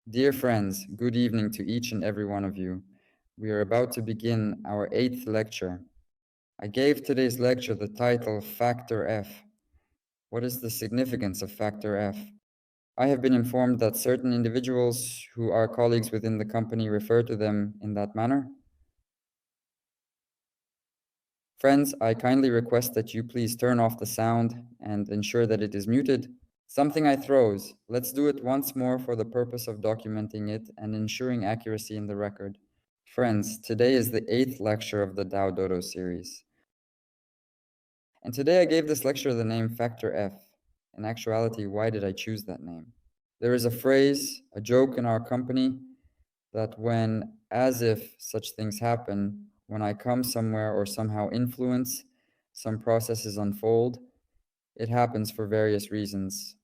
Dear friends, good evening to each and every one of you. We are about to begin our 8th lecture. I gave today's lecture the title Factor F. What is the significance of Factor F? I have been informed that certain individuals who are colleagues within the company refer to them in that manner. Friends, I kindly request that you please turn off the sound and ensure that it is muted. Something I throws. Let's do it once more for the purpose of documenting it and ensuring accuracy in the record. Friends, today is the 8th lecture of the DAO DODO series. And today I gave this lecture the name Factor F. In actuality, why did I choose that name? There is a phrase, a joke in our company, that when, as if such things happen, when I come somewhere or somehow influence, some processes unfold, it happens for various reasons.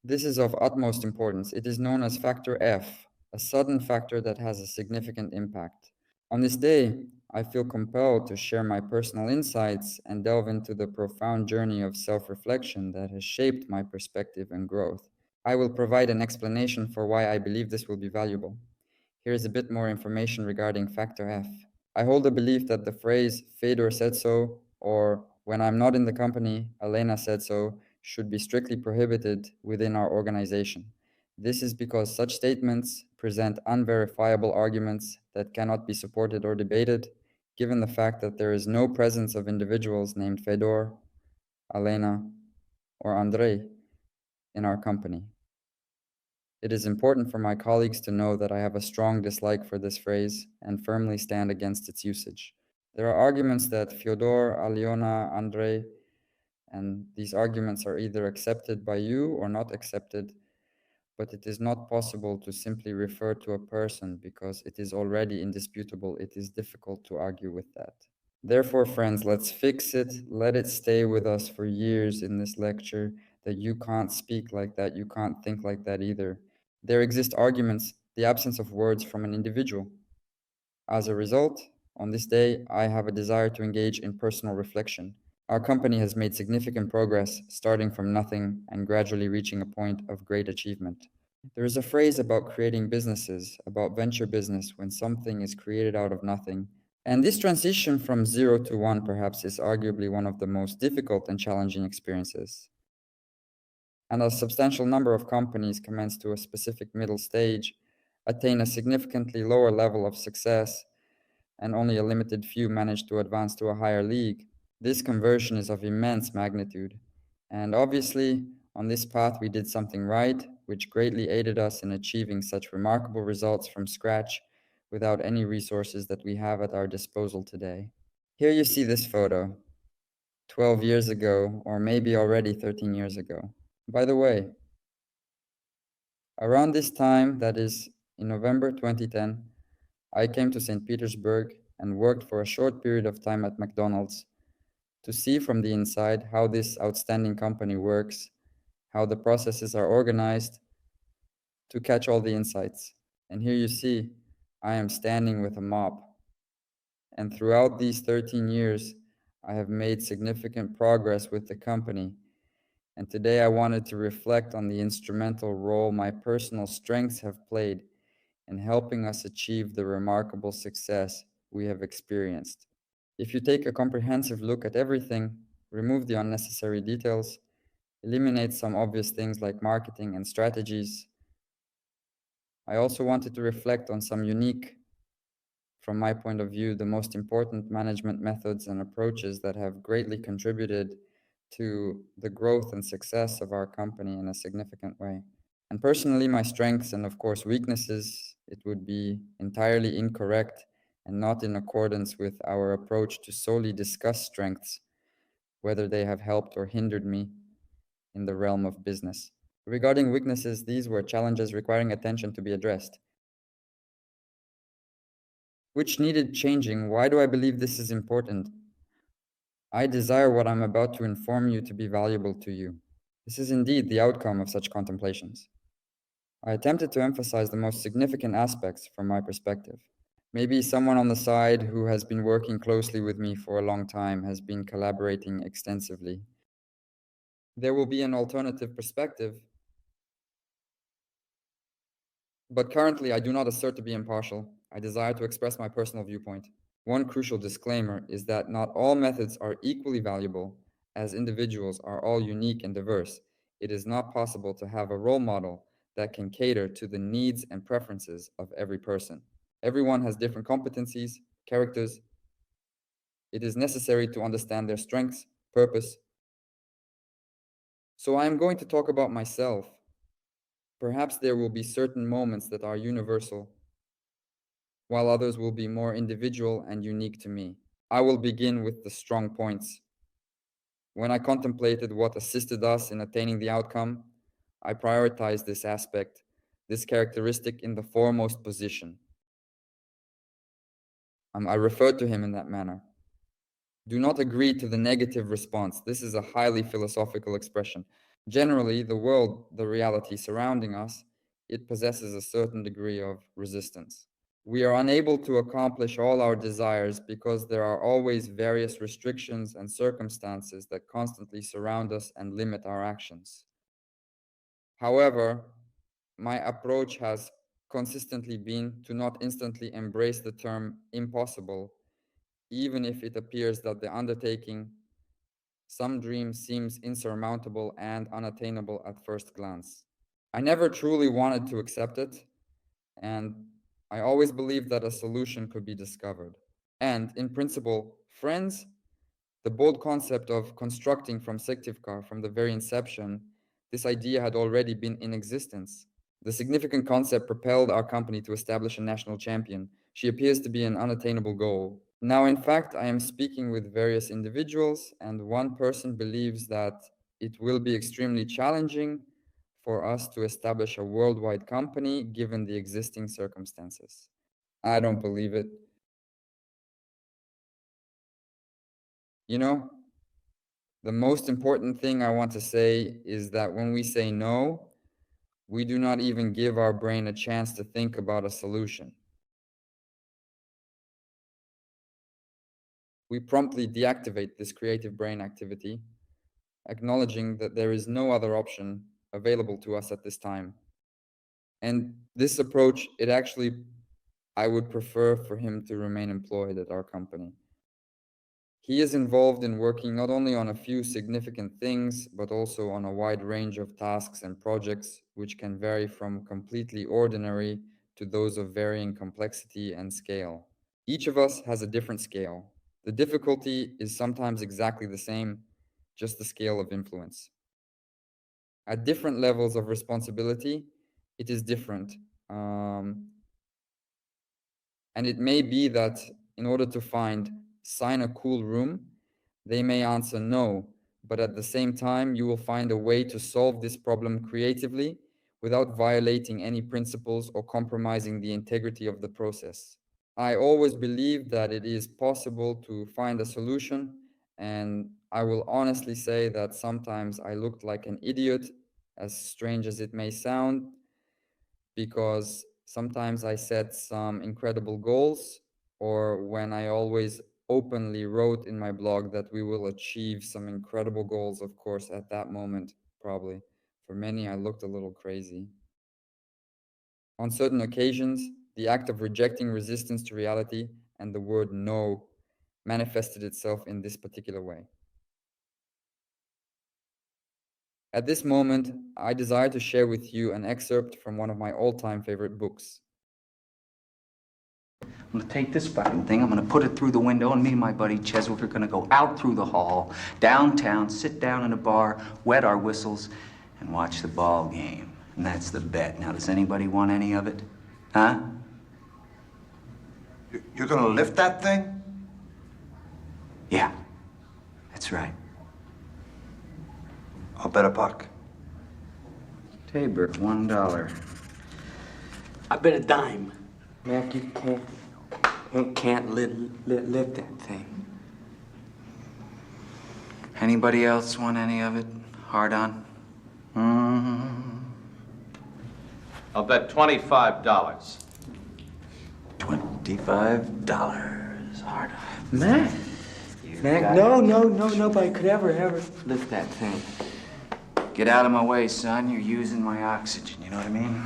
This is of utmost importance. It is known as factor F, a sudden factor that has a significant impact. On this day, I feel compelled to share my personal insights and delve into the profound journey of self-reflection that has shaped my perspective and growth. I will provide an explanation for why I believe this will be valuable. Here is a bit more information regarding factor F. I hold the belief that the phrase Fedor said so, or when I'm not in the company, Elena said so, should be strictly prohibited within our organization. This is because such statements present unverifiable arguments that cannot be supported or debated, given the fact that there is no presence of individuals named Fedor, Elena, or Andrei in our company. It is important for my colleagues to know that I have a strong dislike for this phrase and firmly stand against its usage. There are arguments that Fyodor, Alyona, Andrei, and these arguments are either accepted by you or not accepted, but it is not possible to simply refer to a person because it is already indisputable. It is difficult to argue with that. Therefore, friends, let's fix it. Let it stay with us for years in this lecture that you can't speak like that, you can't think like that either. There exist arguments, the absence of words from an individual. As a result, on this day, I have a desire to engage in personal reflection. Our company has made significant progress, starting from nothing and gradually reaching a point of great achievement. There is a phrase about creating businesses, about venture business, when something is created out of nothing. And this transition from 0 to 1 perhaps is arguably one of the most difficult and challenging experiences. And a substantial number of companies commence to a specific middle stage, attain a significantly lower level of success, and only a limited few manage to advance to a higher league. This conversion is of immense magnitude. And obviously, on this path, we did something right, which greatly aided us in achieving such remarkable results from scratch without any resources that we have at our disposal today. Here you see this photo, 12 years ago, or maybe already 13 years ago. By the way, around this time, that is in November 2010, I came to St. Petersburg and worked for a short period of time at McDonald's to see from the inside how this outstanding company works, how the processes are organized, to catch all the insights. And here you see, I am standing with a mop. And throughout these 13 years, I have made significant progress with the company. And today I wanted to reflect on the instrumental role my personal strengths have played in helping us achieve the remarkable success we have experienced. If you take a comprehensive look at everything, remove the unnecessary details, eliminate some obvious things like marketing and strategies, I also wanted to reflect on some unique, from my point of view, the most important management methods and approaches that have greatly contributed to the growth and success of our company in a significant way. And personally, my strengths and, of course, weaknesses, it would be entirely incorrect and not in accordance with our approach to solely discuss strengths, whether they have helped or hindered me in the realm of business. Regarding weaknesses, these were challenges requiring attention to be addressed, which needed changing. Why do I believe this is important? I desire what I'm about to inform you to be valuable to you. This is indeed the outcome of such contemplations. I attempted to emphasize the most significant aspects from my perspective. Maybe someone on the side who has been working closely with me for a long time has been collaborating extensively. There will be an alternative perspective But currently, I do not assert to be impartial. I desire to express my personal viewpoint. One crucial disclaimer is that not all methods are equally valuable, as individuals are all unique and diverse. It is not possible to have a role model that can cater to the needs and preferences of every person. Everyone has different competencies, characters. It is necessary to understand their strengths, purpose. So I am going to talk about myself. Perhaps there will be certain moments that are universal, while others will be more individual and unique to me. I will begin with the strong points. When I contemplated what assisted us in attaining the outcome, I prioritized this aspect, this characteristic in the foremost position. I referred to him in that manner. Do not agree to the negative response. This is a highly philosophical expression. Generally, the world, the reality surrounding us, it possesses a certain degree of resistance. We are unable to accomplish all our desires because there are always various restrictions and circumstances that constantly surround us and limit our actions. However, my approach has consistently been to not instantly embrace the term impossible, even if it appears that the undertaking, some dream seems insurmountable and unattainable at first glance. I never truly wanted to accept it, and I always believed that a solution could be discovered. And in principle, friends, the bold concept of constructing from Syktyvkar from the very inception, this idea had already been in existence. The significant concept propelled our company to establish a national champion. She appears to be an unattainable goal. Now, in fact, I am speaking with various individuals, and one person believes that it will be extremely challenging for us to establish a worldwide company given the existing circumstances. I don't believe it. You know, the most important thing I want to say is that when we say no, we do not even give our brain a chance to think about a solution. We promptly deactivate this creative brain activity, acknowledging that there is no other option available to us at this time. And this approach, I would prefer for him to remain employed at our company. He is involved in working not only on a few significant things, but also on a wide range of tasks and projects, which can vary from completely ordinary to those of varying complexity and scale. Each of us has a different scale. The difficulty is sometimes exactly the same, just the scale of influence. At different levels of responsibility, it is different. And it may be that in order to sign a cool room, they may answer no, but at the same time, you will find a way to solve this problem creatively without violating any principles or compromising the integrity of the process. I always believe that it is possible to find a solution, and I will honestly say that sometimes I looked like an idiot, as strange as it may sound, because sometimes I set some incredible goals, or when I always openly wrote in my blog that we will achieve some incredible goals, of course, at that moment, probably. For many, I looked a little crazy. On certain occasions, the act of rejecting resistance to reality and the word no manifested itself in this particular way. At this moment, I desire to share with you an excerpt from one of my all-time favorite books. I'm gonna take this fucking thing, I'm gonna put it through the window, and me and my buddy Cheswick are gonna go out through the hall, downtown, sit down in a bar, wet our whistles, and watch the ball game. And that's the bet. Now, does anybody want any of it? Huh? You're gonna lift that thing? Yeah, that's right. I'll bet a buck. Tabor, $1. I bet a dime. Mac, you can't lift that thing. Anybody else want any of it? Hard on? I'll bet $25. $25. Hard on. Mac, no, nobody could ever lift that thing. Get out of my way, son. You're using my oxygen, you know what I mean?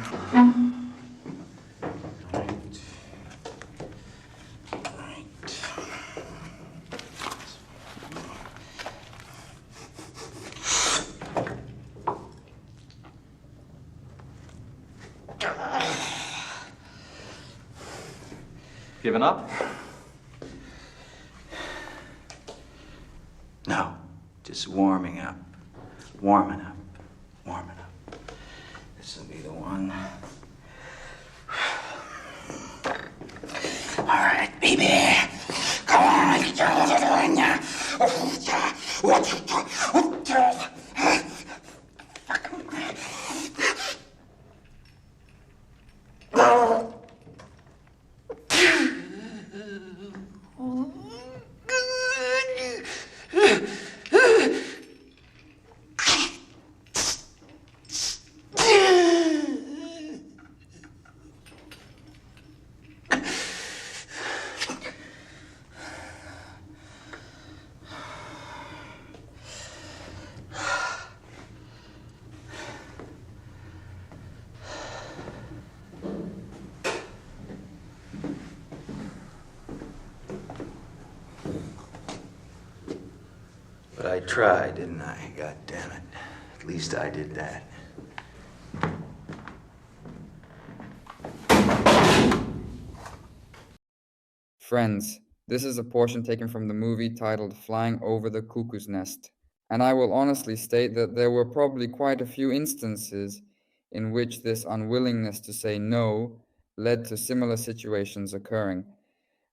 Given up? No, just warming up. Warming up. Warming up. This will be the one. All right, baby. Come on. But I tried, didn't I? God damn it. At least I did that. Friends, this is a portion taken from the movie titled Flying Over the Cuckoo's Nest. And I will honestly state that there were probably quite a few instances in which this unwillingness to say no led to similar situations occurring,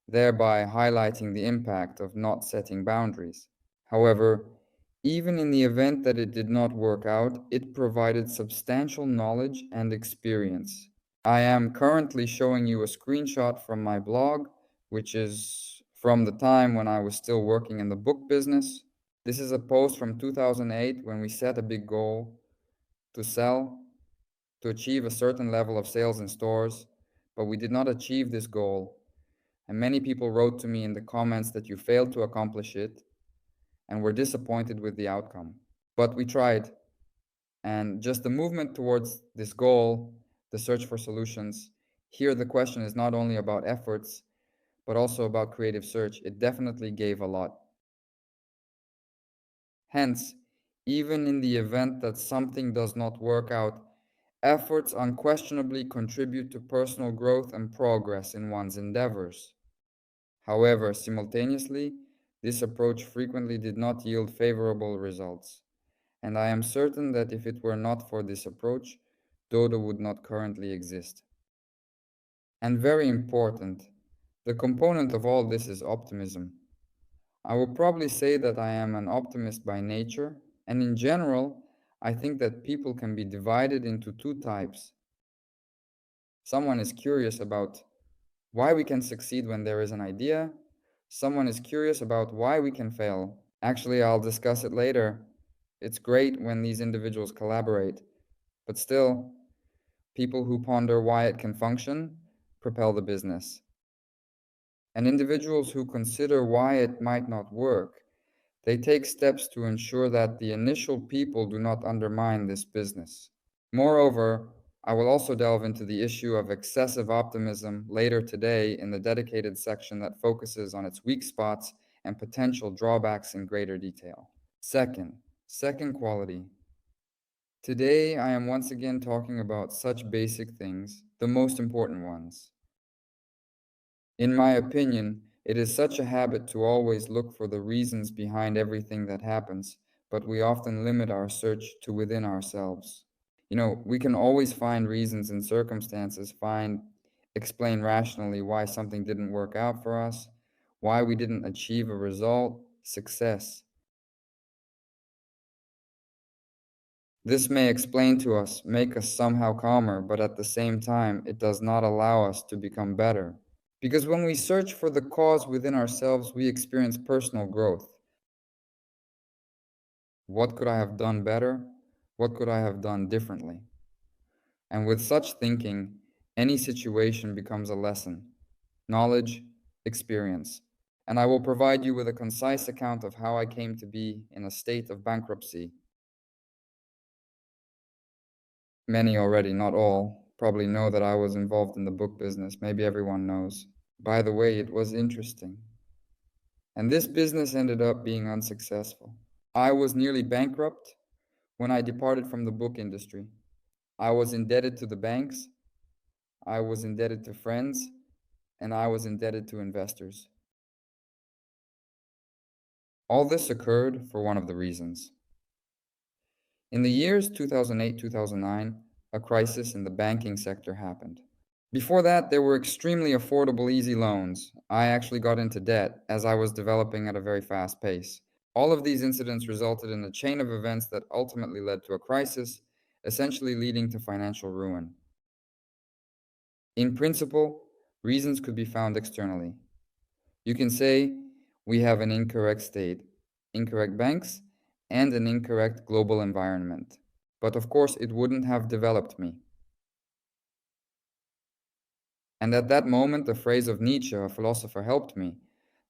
thereby highlighting the impact of not setting boundaries. However, even in the event that it did not work out, it provided substantial knowledge and experience. I am currently showing you a screenshot from my blog, which is from the time when I was still working in the book business. This is a post from 2008 when we set a big goal to sell, to achieve a certain level of sales in stores, but we did not achieve this goal. And many people wrote to me in the comments that you failed to accomplish it and were disappointed with the outcome. But we tried. And just the movement towards this goal, the search for solutions, here the question is not only about efforts, but also about creative search. It definitely gave a lot. Hence, even in the event that something does not work out, efforts unquestionably contribute to personal growth and progress in one's endeavors. However, simultaneously, this approach frequently did not yield favorable results, and I am certain that if it were not for this approach, Dodo would not currently exist. And very important, the component of all this is optimism. I will probably say that I am an optimist by nature, and in general, I think that people can be divided into two types. Someone is curious about why we can succeed when there is an idea. Someone is curious about why we can fail. Actually, I'll discuss it later. It's great when these individuals collaborate, but still, people who ponder why it can function propel the business. And individuals who consider why it might not work, they take steps to ensure that the initial people do not undermine this business. Moreover, I will also delve into the issue of excessive optimism later today in the dedicated section that focuses on its weak spots and potential drawbacks in greater detail. Second quality. Today, I am once again talking about such basic things, the most important ones. In my opinion, it is such a habit to always look for the reasons behind everything that happens, but we often limit our search to within ourselves. We can always find reasons and circumstances, explain rationally why something didn't work out for us, why we didn't achieve a result, success. This may explain to us, make us somehow calmer, but at the same time, it does not allow us to become better. Because when we search for the cause within ourselves, we experience personal growth. What could I have done better? What could I have done differently? And with such thinking, any situation becomes a lesson, knowledge, experience. And I will provide you with a concise account of how I came to be in a state of bankruptcy. Many already, not all, probably know that I was involved in the book business. Maybe everyone knows. By the way, it was interesting. And this business ended up being unsuccessful. I was nearly bankrupt when I departed from the book industry. I was indebted to the banks, I was indebted to friends, and I was indebted to investors. All this occurred for one of the reasons. In the years 2008, 2009, a crisis in the banking sector happened. Before that, there were extremely affordable, easy loans. I actually got into debt as I was developing at a very fast pace. All of these incidents resulted in a chain of events that ultimately led to a crisis, essentially leading to financial ruin. In principle, reasons could be found externally. You can say we have an incorrect state, incorrect banks, and an incorrect global environment. But of course, it wouldn't have developed me. And at that moment, the phrase of Nietzsche, a philosopher, helped me,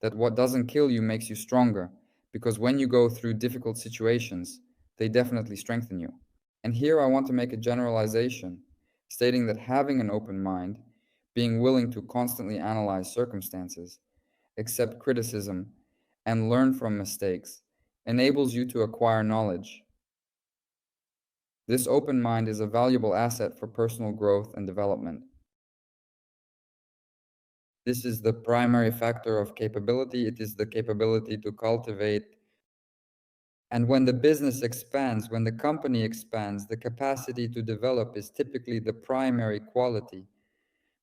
that what doesn't kill you makes you stronger, because when you go through difficult situations, they definitely strengthen you. And here I want to make a generalization, stating that having an open mind, being willing to constantly analyze circumstances, accept criticism, and learn from mistakes, enables you to acquire knowledge. This open mind is a valuable asset for personal growth and development. This is the primary factor of capability. It is the capability to cultivate. And when the business expands, when the company expands, the capacity to develop is typically the primary quality,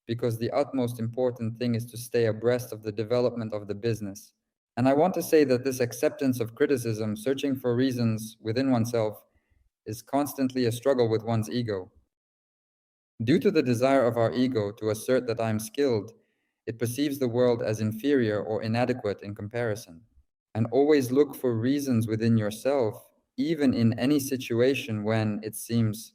because the utmost important thing is to stay abreast of the development of the business. And I want to say that this acceptance of criticism, searching for reasons within oneself, is constantly a struggle with one's ego. Due to the desire of our ego to assert that I am skilled, it perceives the world as inferior or inadequate in comparison. And always look for reasons within yourself, even in any situation when it seems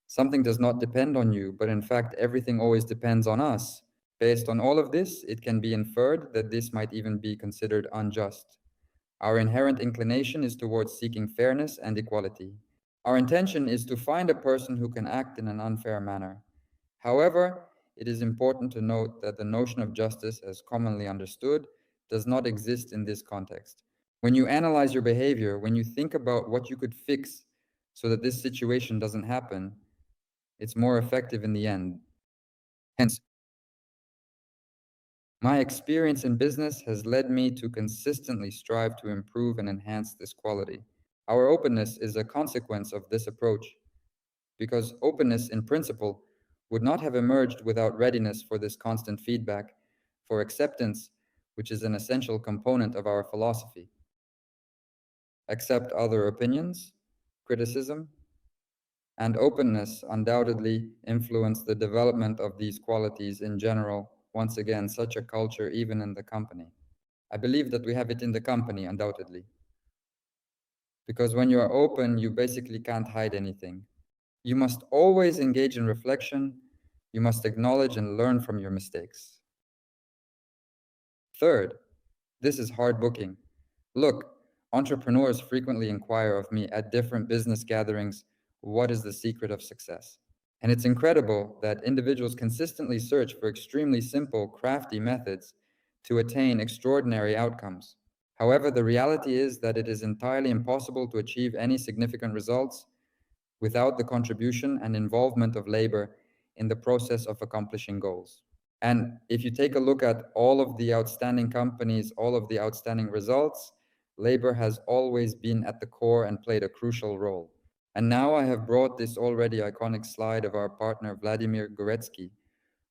something does not depend on you, but in fact, everything always depends on us. Based on all of this, it can be inferred that this might even be considered unjust. Our inherent inclination is towards seeking fairness and equality. Our intention is to find a person who can act in an unfair manner. However, it is important to note that the notion of justice, as commonly understood, does not exist in this context. When you analyze your behavior, when you think about what you could fix so that this situation doesn't happen, it's more effective in the end. Hence, my experience in business has led me to consistently strive to improve and enhance this quality. Our openness is a consequence of this approach, because openness in principle would not have emerged without readiness for this constant feedback, for acceptance, which is an essential component of our philosophy. Accept other opinions, criticism, and openness undoubtedly influence the development of these qualities in general. Once again, such a culture even in the company. I believe that we have it in the company, undoubtedly. Because when you are open, you basically can't hide anything. You must always engage in reflection. You must acknowledge and learn from your mistakes. Third, this is hard booking. Look, entrepreneurs frequently inquire of me at different business gatherings, what is the secret of success? And it's incredible that individuals consistently search for extremely simple, crafty methods to attain extraordinary outcomes. However, the reality is that it is entirely impossible to achieve any significant results without the contribution and involvement of labor in the process of accomplishing goals. And if you take a look at all of the outstanding companies, all of the outstanding results, labor has always been at the core and played a crucial role. And now I have brought this already iconic slide of our partner Vladimir Goretsky,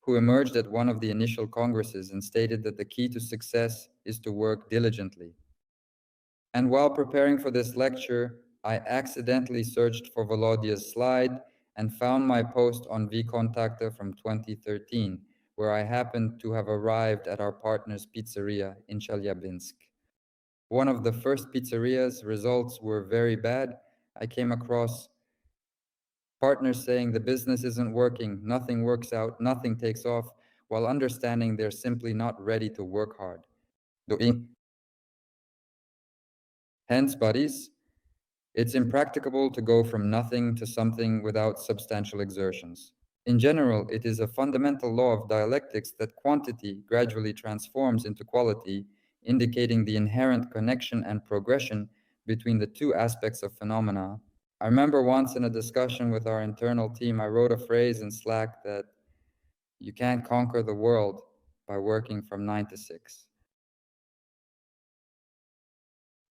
who emerged at one of the initial congresses and stated that the key to success is to work diligently. And while preparing for this lecture, I accidentally searched for Volodya's slide and found my post on VKontakte from 2013, where I happened to have arrived at our partner's pizzeria in Chelyabinsk. One of the first pizzerias, results were very bad. I came across partners saying the business isn't working, nothing works out, nothing takes off, while understanding they're simply not ready to work hard. Hence, buddies, it's impracticable to go from nothing to something without substantial exertions. In general, it is a fundamental law of dialectics that quantity gradually transforms into quality, indicating the inherent connection and progression between the two aspects of phenomena. I remember once in a discussion with our internal team, I wrote a phrase in Slack that You can't conquer the world by working from 9 to 6.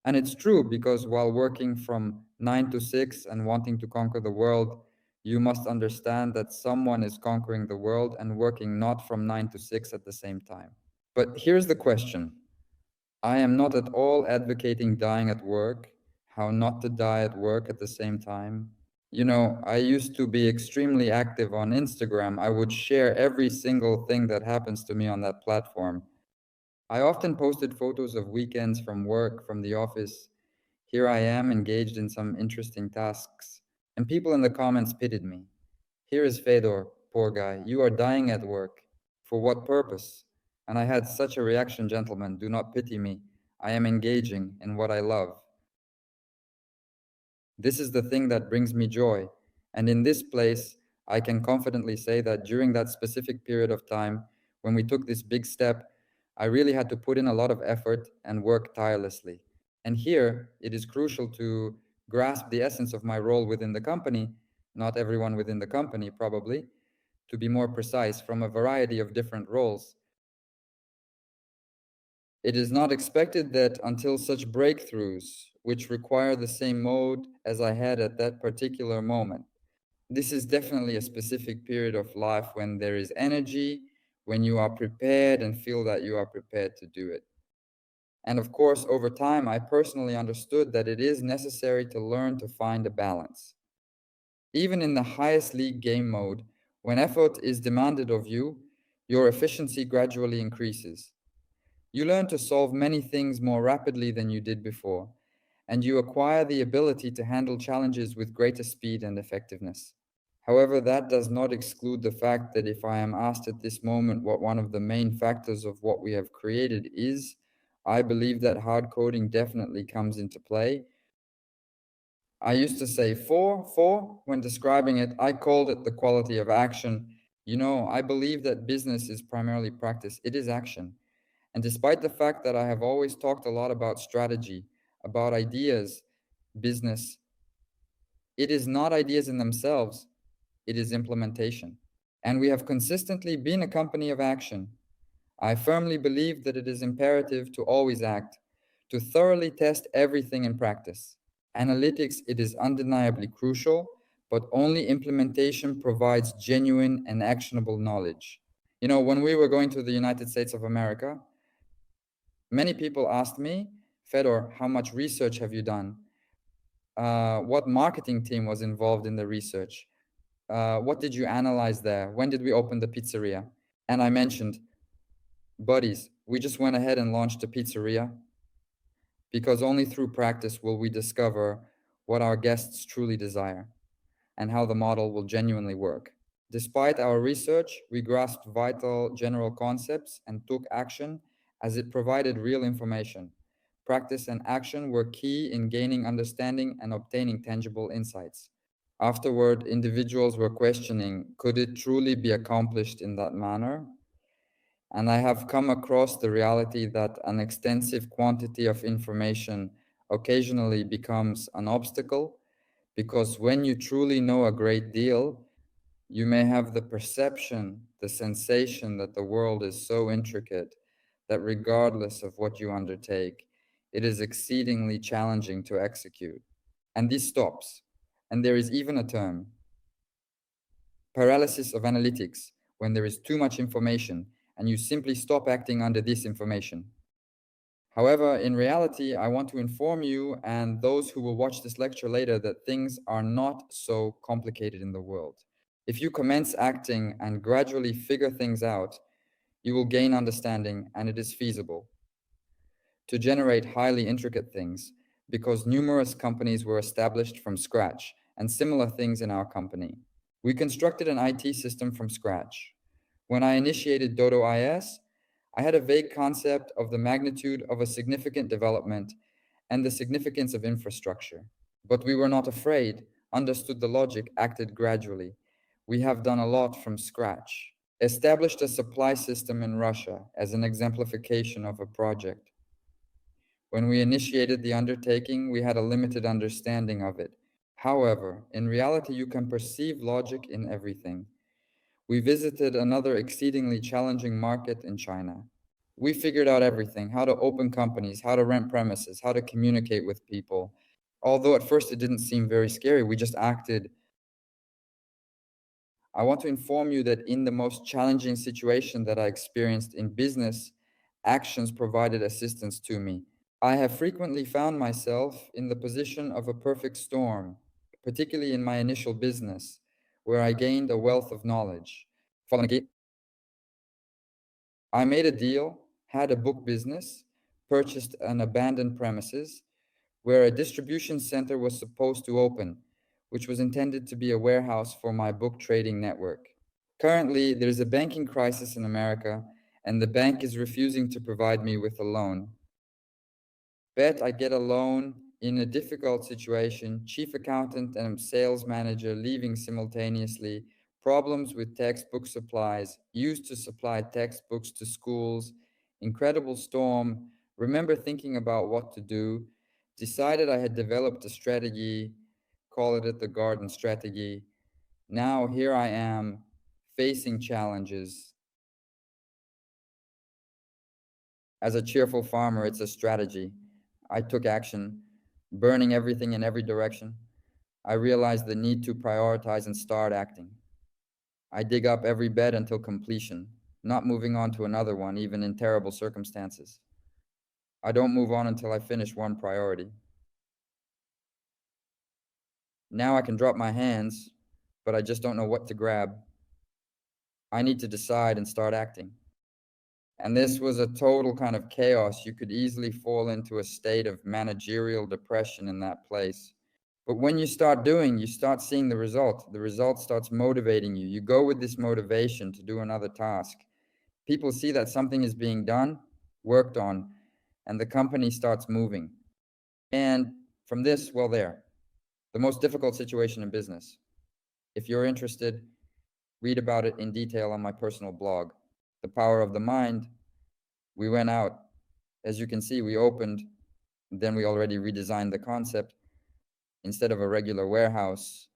And it's true, because while working from 9 to 6 and wanting to conquer the world, you must understand that someone is conquering the world and working not from 9 to 6 at the same time. But here's the question. I am not at all advocating dying at work, how not to die at work at the same time. You know, I used to be extremely active on Instagram. I would share every single thing that happens to me on that platform. I often posted photos of weekends from work, from the office. Here I am engaged in some interesting tasks, and people in the comments pitied me. Here is Fedor, poor guy, you are dying at work. For what purpose? And I had such a reaction, gentlemen, do not pity me. I am engaging in what I love. This is the thing that brings me joy. And in this place, I can confidently say that during that specific period of time, when we took this big step, I really had to put in a lot of effort and work tirelessly. And here, it is crucial to grasp the essence of my role within the company, not everyone within the company probably, to be more precise, from a variety of different roles. It is not expected that until such breakthroughs, which require the same mode as I had at that particular moment. This is definitely a specific period of life when there is energy, when you are prepared and feel that you are prepared to do it. And of course, over time, I personally understood that it is necessary to learn to find a balance. Even in the highest league game mode, when effort is demanded of you, your efficiency gradually increases. You learn to solve many things more rapidly than you did before, and you acquire the ability to handle challenges with greater speed and effectiveness. However, that does not exclude the fact that if I am asked at this moment what one of the main factors of what we have created is, I believe that hard coding definitely comes into play. I used to say four when describing it. I called it the quality of action. You know, I believe that business is primarily practice. It is action. And despite the fact that I have always talked a lot about strategy, about ideas, business, it is not ideas in themselves, it is implementation. And we have consistently been a company of action. I firmly believe that it is imperative to always act, to thoroughly test everything in practice. Analytics, it is undeniably crucial, but only implementation provides genuine and actionable knowledge. You know, when we were going to the United States of America, many people asked me, Fedor, how much research have you done? What marketing team was involved in the research? What did you analyze there? When did we open the pizzeria? And I mentioned, buddies, we just went ahead and launched a pizzeria because only through practice will we discover what our guests truly desire and how the model will genuinely work. Despite our research, we grasped vital general concepts and took action as it provided real information. Practice and action were key in gaining understanding and obtaining tangible insights. Afterward, individuals were questioning, could it truly be accomplished in that manner? And I have come across the reality that an extensive quantity of information occasionally becomes an obstacle, because when you truly know a great deal, you may have the perception, the sensation that the world is so intricate that regardless of what you undertake, it is exceedingly challenging to execute. And this stops. And there is even a term, paralysis of analytics, when there is too much information and you simply stop acting under this information. However, in reality, I want to inform you and those who will watch this lecture later that things are not so complicated in the world. If you commence acting and gradually figure things out, you will gain understanding, and it is feasible to generate highly intricate things, because numerous companies were established from scratch, and similar things in our company. We constructed an IT system from scratch. When I initiated Dodo IS, I had a vague concept of the magnitude of a significant development and the significance of infrastructure. But we were not afraid, understood the logic, acted gradually. We have done a lot from scratch. Established a supply system in Russia as an exemplification of a project. When we initiated the undertaking, we had a limited understanding of it. However, in reality, you can perceive logic in everything. We visited another exceedingly challenging market in China. We figured out everything: how to open companies, how to rent premises, how to communicate with people. Although at first it didn't seem very scary, we just acted. I want to inform you that in the most challenging situation that I experienced in business, actions provided assistance to me. I have frequently found myself in the position of a perfect storm, particularly in my initial business, where I gained a wealth of knowledge. I made a deal, had a book business, purchased an abandoned premises where a distribution center was supposed to open, which was intended to be a warehouse for my book trading network. Currently, there's a banking crisis in America, and the bank is refusing to provide me with a loan. Bet I get a loan in a difficult situation, chief accountant and sales manager leaving simultaneously, problems with textbook supplies, used to supply textbooks to schools, incredible storm, remember thinking about what to do, decided I had developed a strategy, call it the garden strategy. Now here I am facing challenges. As a cheerful farmer, it's a strategy. I took action, burning everything in every direction. I realized the need to prioritize and start acting. I dig up every bed until completion, not moving on to another one, even in terrible circumstances. I don't move on until I finish one priority. Now I can drop my hands, but I just don't know what to grab. I need to decide and start acting. And this was a total kind of chaos. You could easily fall into a state of managerial depression in that place. But when you start doing, you start seeing the result. The result starts motivating you. You go with this motivation to do another task. People see that something is being done, worked on, and the company starts moving. And from this, well, there, the most difficult situation in business. If you're interested, read about it in detail on my personal blog, The Power of the Mind. We went out. As you can see, we opened, then we already redesigned the concept. Instead of a regular warehouse,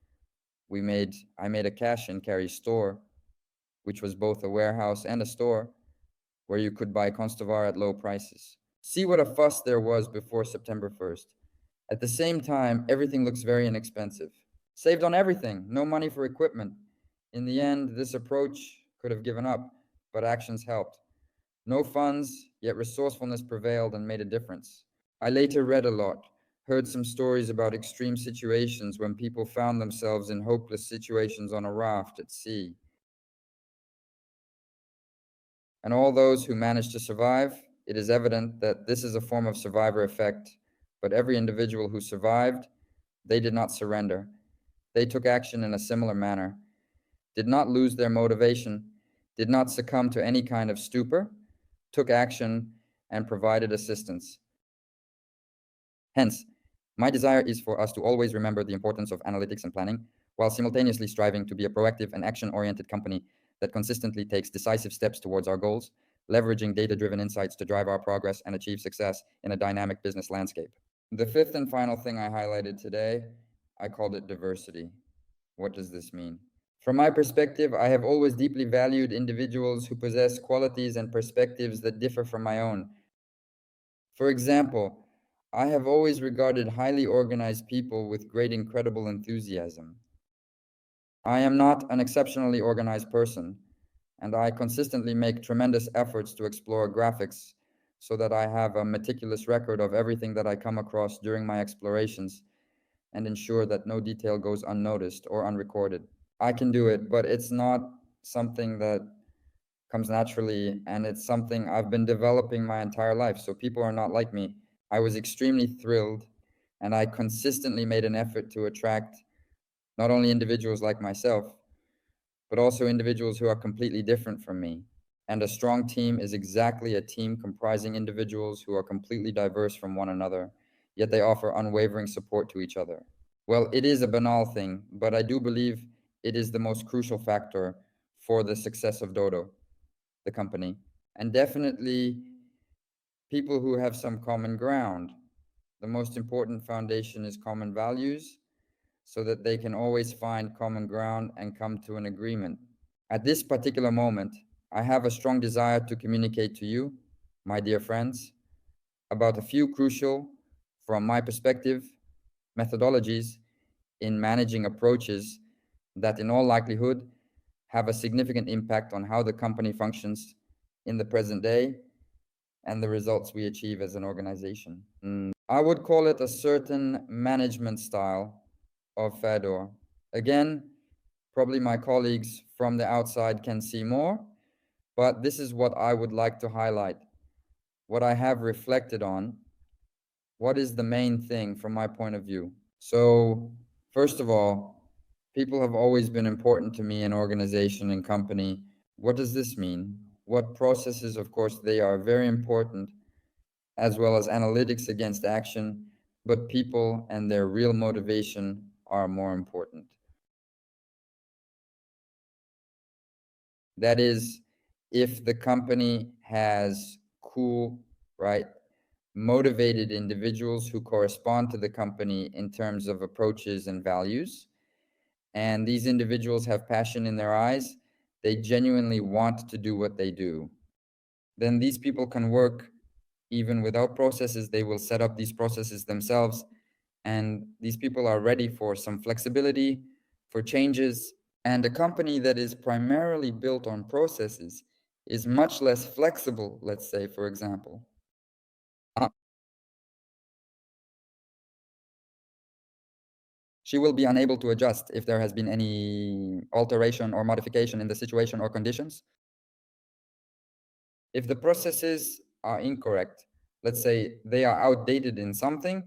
I made a cash and carry store, which was both a warehouse and a store where you could buy Constovar at low prices. See what a fuss there was before September 1st. At the same time, everything looks very inexpensive. Saved on everything, no money for equipment. In the end, this approach could have given up, but actions helped. No funds, yet resourcefulness prevailed and made a difference. I later read a lot, heard some stories about extreme situations when people found themselves in hopeless situations on a raft at sea. And all those who managed to survive, it is evident that this is a form of survivor effect. But every individual who survived, they did not surrender. They took action in a similar manner, did not lose their motivation, did not succumb to any kind of stupor, took action, and provided assistance. Hence, my desire is for us to always remember the importance of analytics and planning, while simultaneously striving to be a proactive and action-oriented company that consistently takes decisive steps towards our goals, leveraging data-driven insights to drive our progress and achieve success in a dynamic business landscape. The fifth and final thing I highlighted today, I called it diversity. What does this mean? From my perspective, I have always deeply valued individuals who possess qualities and perspectives that differ from my own. For example, I have always regarded highly organized people with great incredible enthusiasm. I am not an exceptionally organized person, and I consistently make tremendous efforts to explore graphics so that I have a meticulous record of everything that I come across during my explorations and ensure that no detail goes unnoticed or unrecorded. I can do it, but it's not something that comes naturally, and it's something I've been developing my entire life, so people are not like me. I was extremely thrilled, and I consistently made an effort to attract not only individuals like myself, but also individuals who are completely different from me. And a strong team is exactly a team comprising individuals who are completely diverse from one another, yet they offer unwavering support to each other. Well, it is a banal thing, but I do believe it is the most crucial factor for the success of Dodo, the company. And definitely people who have some common ground. The most important foundation is common values, so that they can always find common ground and come to an agreement. At this particular moment, I have a strong desire to communicate to you, my dear friends, about a few crucial, from my perspective, methodologies in managing approaches that in all likelihood have a significant impact on how the company functions in the present day and the results we achieve as an organization. I would call it a certain management style of Fedor. Again, probably my colleagues from the outside can see more, but this is what I would like to highlight, what I have reflected on, what is the main thing from my point of view. So, first of all, people have always been important to me in organization and company. What does this mean? What processes, of course, they are very important, as well as analytics against action, but people and their real motivation are more important. That is, if the company has cool, right, motivated individuals who correspond to the company in terms of approaches and values, and these individuals have passion in their eyes, they genuinely want to do what they do, then these people can work even without processes. They will set up these processes themselves, and these people are ready for some flexibility, for changes. And a company that is primarily built on processes is much less flexible, let's say, for example. She will be unable to adjust if there has been any alteration or modification in the situation or conditions. If the processes are incorrect, let's say they are outdated in something,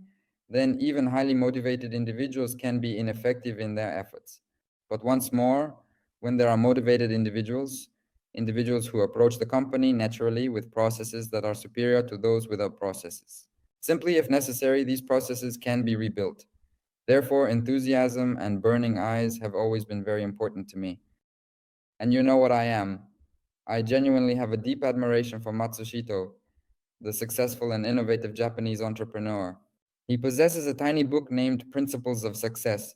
then even highly motivated individuals can be ineffective in their efforts. But once more, when there are motivated individuals who approach the company naturally with processes that are superior to those without processes. Simply, if necessary, these processes can be rebuilt. Therefore, enthusiasm and burning eyes have always been very important to me. And you know what I am. I genuinely have a deep admiration for Matsushito, the successful and innovative Japanese entrepreneur. He possesses a tiny book named Principles of Success,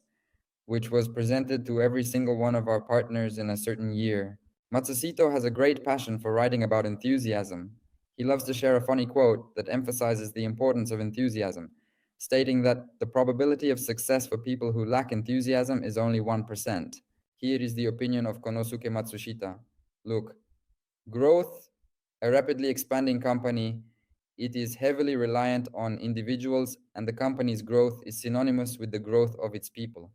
which was presented to every single one of our partners in a certain year. Matsushito has a great passion for writing about enthusiasm. He loves to share a funny quote that emphasizes the importance of enthusiasm, stating that the probability of success for people who lack enthusiasm is only 1%. Here is the opinion of Konosuke Matsushita. Look, growth, a rapidly expanding company, it is heavily reliant on individuals, and the company's growth is synonymous with the growth of its people.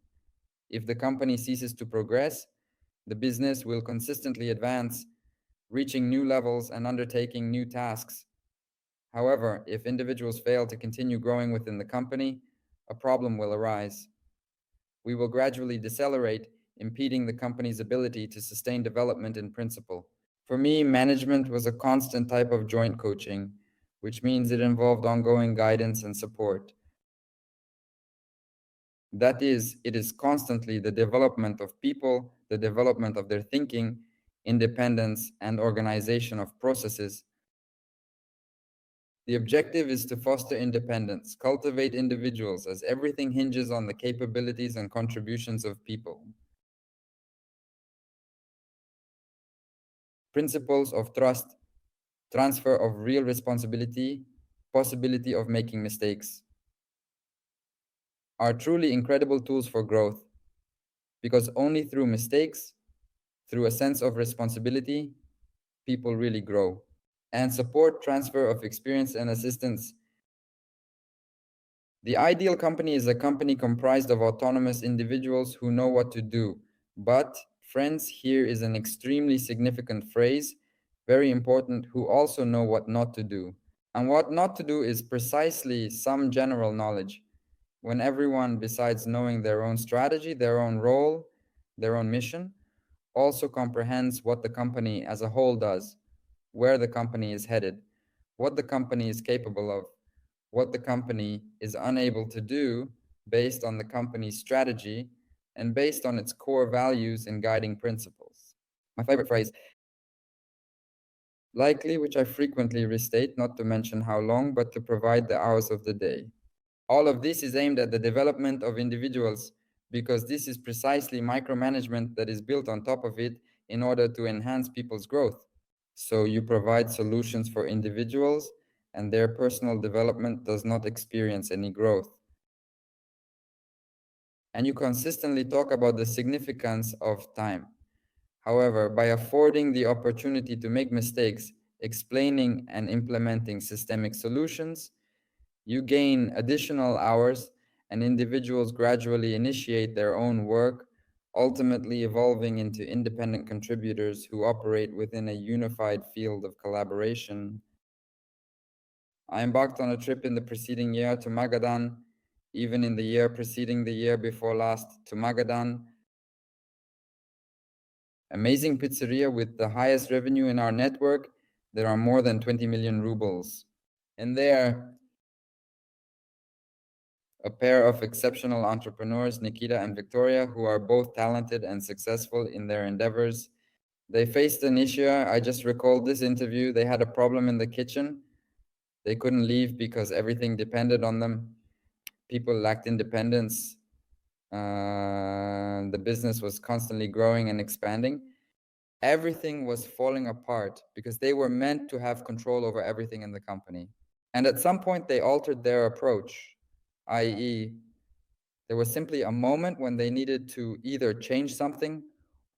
If the company ceases to progress, the business will consistently advance, reaching new levels and undertaking new tasks. However, if individuals fail to continue growing within the company, a problem will arise. We will gradually decelerate, impeding the company's ability to sustain development in principle. For me, management was a constant type of joint coaching, which means it involved ongoing guidance and support. That is, it is constantly the development of people, the development of their thinking, independence, and organization of processes. The objective is to foster independence, cultivate individuals, as everything hinges on the capabilities and contributions of people. Principles of trust, transfer of real responsibility, possibility of making mistakes are truly incredible tools for growth, because only through mistakes, through a sense of responsibility, people really grow. And support transfer of experience and assistance. The ideal company is a company comprised of autonomous individuals who know what to do. But, friends, here is an extremely significant phrase, very important, who also know what not to do. And what not to do is precisely some general knowledge, when everyone, besides knowing their own strategy, their own role, their own mission, also comprehends what the company as a whole does, where the company is headed, what the company is capable of, what the company is unable to do based on the company's strategy and based on its core values and guiding principles. My favorite phrase, likely, which I frequently restate, not to mention how long, but to provide the hours of the day. All of this is aimed at the development of individuals, because this is precisely micromanagement that is built on top of it in order to enhance people's growth. So you provide solutions for individuals and their personal development does not experience any growth. And you consistently talk about the significance of time. However, by affording the opportunity to make mistakes, explaining and implementing systemic solutions, you gain additional hours and individuals gradually initiate their own work, ultimately evolving into independent contributors who operate within a unified field of collaboration. I embarked on a trip in the preceding year to Magadan, even in the year preceding the year before last to Magadan. Amazing pizzeria with the highest revenue in our network. There are more than 20 million rubles. And there, a pair of exceptional entrepreneurs, Nikita and Victoria, who are both talented and successful in their endeavors. They faced an issue. I just recalled this interview. They had a problem in the kitchen. They couldn't leave because everything depended on them. People lacked independence. The business was constantly growing and expanding. Everything was falling apart because they were meant to have control over everything in the company. And at some point, they altered their approach, i.e., there was simply a moment when they needed to either change something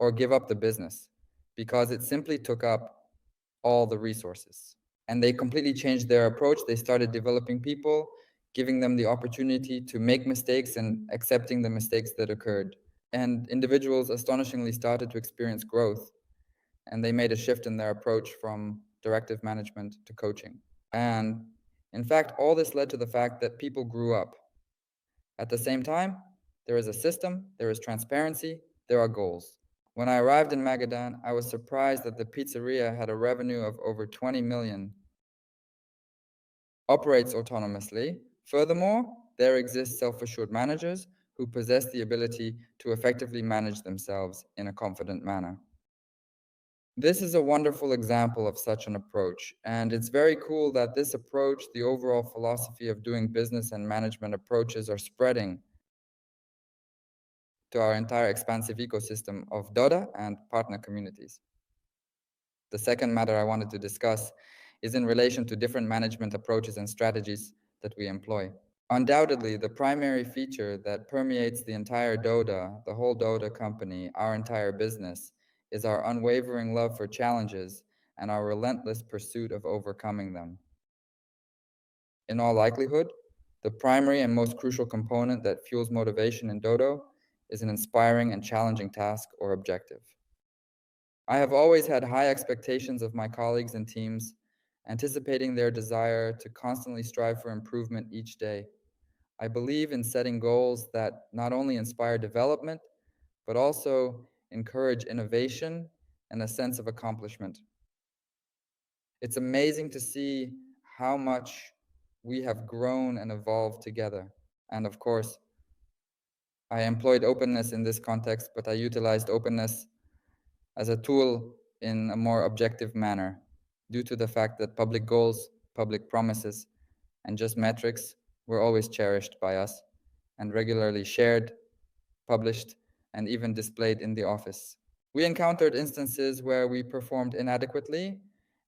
or give up the business because it simply took up all the resources. And they completely changed their approach. They started developing people, giving them the opportunity to make mistakes and accepting the mistakes that occurred. And individuals astonishingly started to experience growth. And they made a shift in their approach from directive management to coaching. And in fact, all this led to the fact that people grew up. At the same time, there is a system, there is transparency, there are goals. When I arrived in Magadan, I was surprised that the pizzeria had a revenue of over 20 million, operates autonomously. Furthermore, there exist self-assured managers who possess the ability to effectively manage themselves in a confident manner. This is a wonderful example of such an approach, and it's very cool that this approach, the overall philosophy of doing business and management approaches, are spreading to our entire expansive ecosystem of DODO and partner communities. The second matter I wanted to discuss is in relation to different management approaches and strategies that we employ. Undoubtedly, the primary feature that permeates the entire DODO, the whole DODO company, our entire business, is our unwavering love for challenges and our relentless pursuit of overcoming them. In all likelihood, the primary and most crucial component that fuels motivation in DODO is an inspiring and challenging task or objective. I have always had high expectations of my colleagues and teams, anticipating their desire to constantly strive for improvement each day. I believe in setting goals that not only inspire development, but also encourage innovation and a sense of accomplishment. It's amazing to see how much we have grown and evolved together. And of course, I employed openness in this context, but I utilized openness as a tool in a more objective manner due to the fact that public goals, public promises, and just metrics were always cherished by us and regularly shared, published, and even displayed in the office. We encountered instances where we performed inadequately,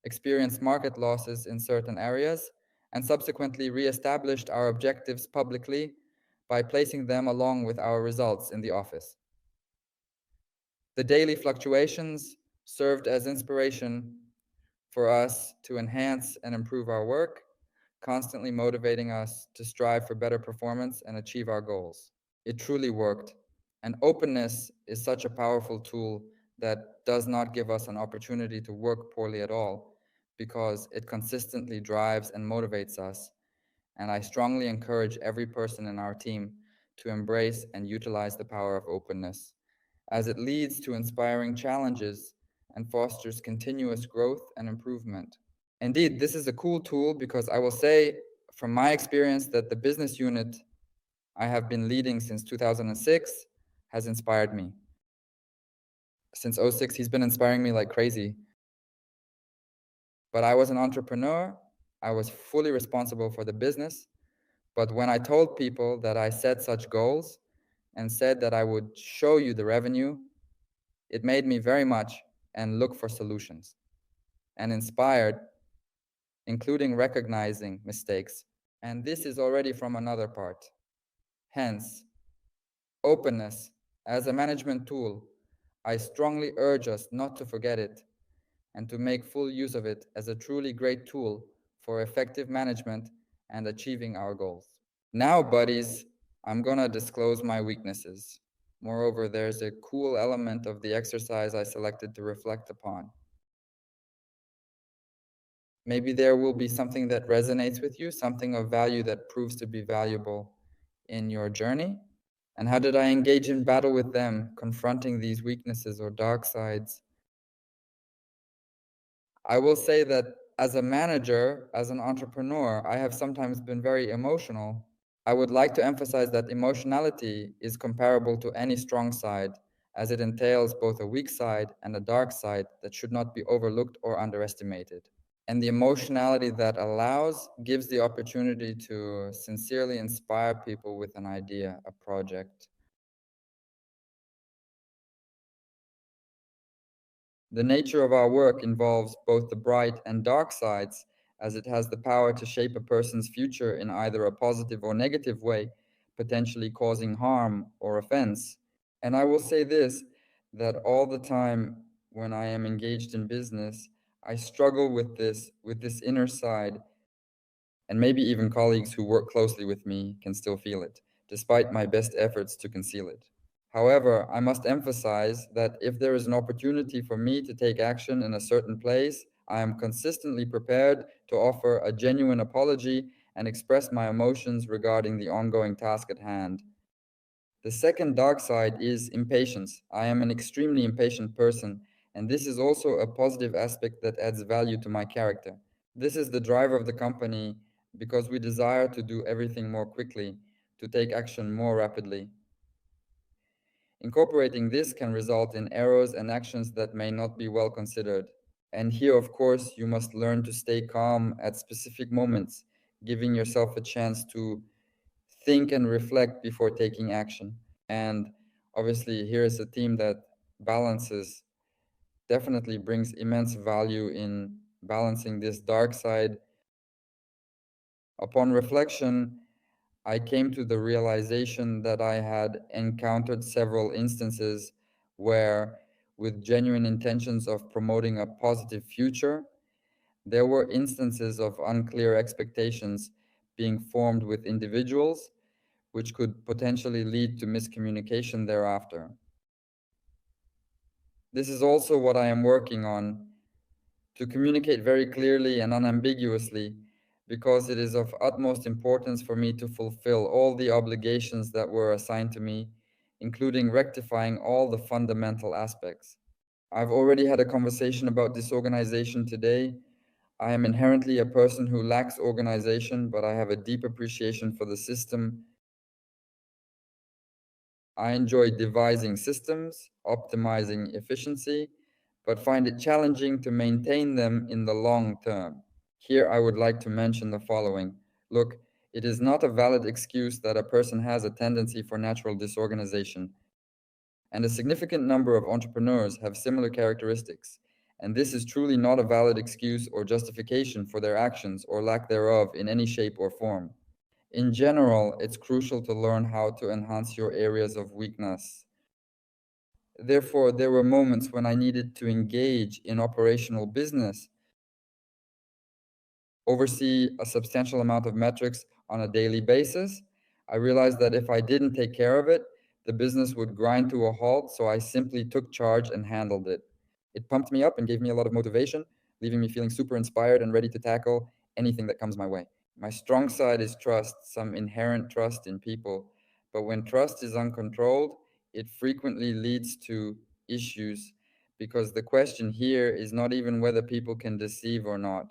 experienced market losses in certain areas, and subsequently reestablished our objectives publicly by placing them along with our results in the office. The daily fluctuations served as inspiration for us to enhance and improve our work, constantly motivating us to strive for better performance and achieve our goals. It truly worked. And openness is such a powerful tool that does not give us an opportunity to work poorly at all, because it consistently drives and motivates us. And I strongly encourage every person in our team to embrace and utilize the power of openness, as it leads to inspiring challenges and fosters continuous growth and improvement. Indeed, this is a cool tool because I will say from my experience that the business unit I have been leading since 2006 has inspired me. Since 2006, he's been inspiring me like crazy. But I was an entrepreneur. I was fully responsible for the business. But when I told people that I set such goals and said that I would show you the revenue, it made me very much and look for solutions. And inspired, including recognizing mistakes. And this is already from another part. Hence, openness as a management tool, I strongly urge us not to forget it and to make full use of it as a truly great tool for effective management and achieving our goals. Now, buddies, I'm gonna disclose my weaknesses. Moreover, there's a cool element of the exercise I selected to reflect upon. Maybe there will be something that resonates with you, something of value that proves to be valuable in your journey. And how did I engage in battle with them, confronting these weaknesses or dark sides? I will say that as a manager, as an entrepreneur, I have sometimes been very emotional. I would like to emphasize that emotionality is comparable to any strong side, as it entails both a weak side and a dark side that should not be overlooked or underestimated. And the emotionality that allows gives the opportunity to sincerely inspire people with an idea, a project. The nature of our work involves both the bright and dark sides, as it has the power to shape a person's future in either a positive or negative way, potentially causing harm or offense. And I will say this, that all the time when I am engaged in business, I struggle with this inner side, and maybe even colleagues who work closely with me can still feel it, despite my best efforts to conceal it. However, I must emphasize that if there is an opportunity for me to take action in a certain place, I am consistently prepared to offer a genuine apology and express my emotions regarding the ongoing task at hand. The second dark side is impatience. I am an extremely impatient person, and this is also a positive aspect that adds value to my character. This is the driver of the company because we desire to do everything more quickly, to take action more rapidly. Incorporating this can result in errors and actions that may not be well considered. And here, of course, you must learn to stay calm at specific moments, giving yourself a chance to think and reflect before taking action. And obviously, here is a team that balances, definitely brings immense value in balancing this dark side. Upon reflection, I came to the realization that I had encountered several instances where, with genuine intentions of promoting a positive future, there were instances of unclear expectations being formed with individuals, which could potentially lead to miscommunication thereafter. This is also what I am working on, to communicate very clearly and unambiguously, because it is of utmost importance for me to fulfill all the obligations that were assigned to me, including rectifying all the fundamental aspects. I've already had a conversation about disorganization today. I am inherently a person who lacks organization, but I have a deep appreciation for the system. I enjoy devising systems, optimizing efficiency, but find it challenging to maintain them in the long term. Here I would like to mention the following. Look, it is not a valid excuse that a person has a tendency for natural disorganization, and a significant number of entrepreneurs have similar characteristics, and this is truly not a valid excuse or justification for their actions or lack thereof in any shape or form. In general, it's crucial to learn how to enhance your areas of weakness. Therefore, there were moments when I needed to engage in operational business, oversee a substantial amount of metrics on a daily basis. I realized that if I didn't take care of it, the business would grind to a halt, so I simply took charge and handled it. It pumped me up and gave me a lot of motivation, leaving me feeling super inspired and ready to tackle anything that comes my way. My strong side is trust, some inherent trust in people. But when trust is uncontrolled, it frequently leads to issues, because the question here is not even whether people can deceive or not.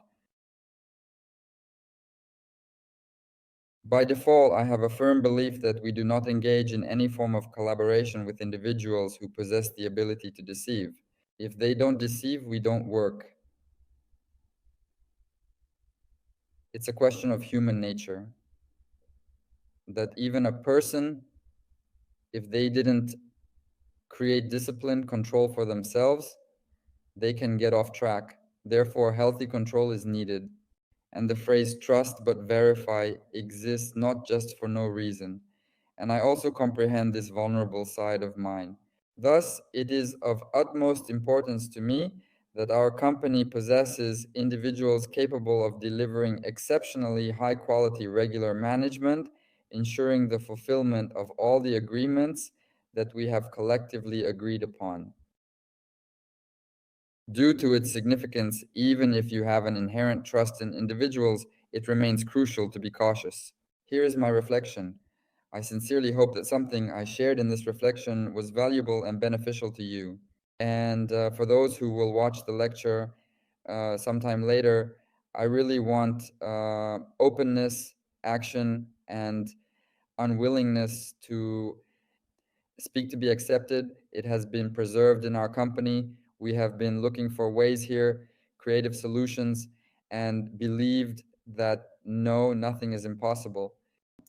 By default, I have a firm belief that we do not engage in any form of collaboration with individuals who possess the ability to deceive. If they don't deceive, we don't work. It's a question of human nature. That even a person, if they didn't create discipline, control for themselves, they can get off track. Therefore, healthy control is needed. And the phrase trust but verify exists not just for no reason. And I also comprehend this vulnerable side of mine. Thus, it is of utmost importance to me that our company possesses individuals capable of delivering exceptionally high quality regular management, ensuring the fulfillment of all the agreements that we have collectively agreed upon. Due to its significance, even if you have an inherent trust in individuals, it remains crucial to be cautious. Here is my reflection. I sincerely hope that something I shared in this reflection was valuable and beneficial to you. And for those who will watch the lecture sometime later, I really want openness, action, and unwillingness to speak to be accepted. It has been preserved in our company. We have been looking for ways here, creative solutions, and believed that no, nothing is impossible.